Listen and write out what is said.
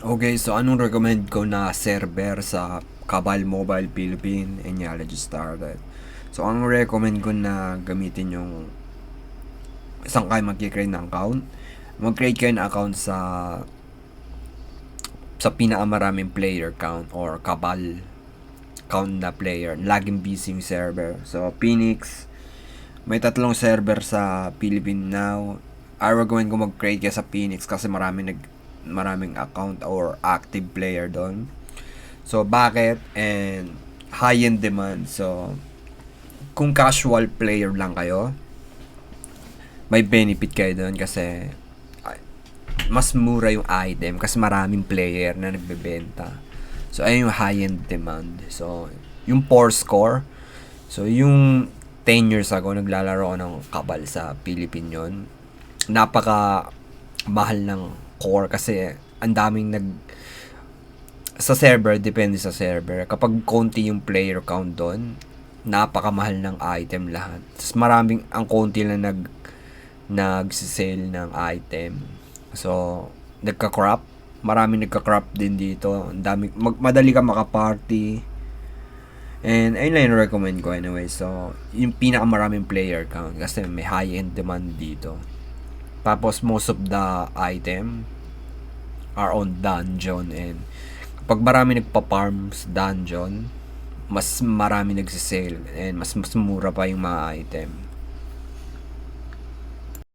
Okay, so anong recommend ko na server sa Kabal Mobile Philippine and Yala just started? So ang recommend ko na gamitin yung isang kayo mag-create ng account. Mag-create kayo ng account sa pinakamaraming player count or Kabal count na player. Laging busy yung server. So Phoenix, may tatlong server sa Philippine now. I recommend ko mag-create ka sa Phoenix kasi maraming account or active player doon. So bakit? And high in demand. So kung casual player lang kayo, may benefit kayo doon kasi mas mura yung item kasi maraming player na nagbebenta. So ayun yung high in demand. So yung poor score, so yung 10 years ago naglalaro ako ng Kabal sa Philippine yun. Napaka mahal ng core kasi ang daming sa server, depende sa server. Kapag konti yung player count doon, napakamahal ng item lahat. Tapos maraming ang konti lang nagsisale ng item. So, nagka-crop. Maraming nagka-crop din dito. Ang dami, madali ka maka-party. And ayun lang yung recommend ko anyway. So, yung pinakamaraming player count kasi may high-end demand dito. Tapos, most of the item are on dungeon and pag marami nagpa-farm sa dungeon, mas marami nagsisale and mas mura pa yung mga item.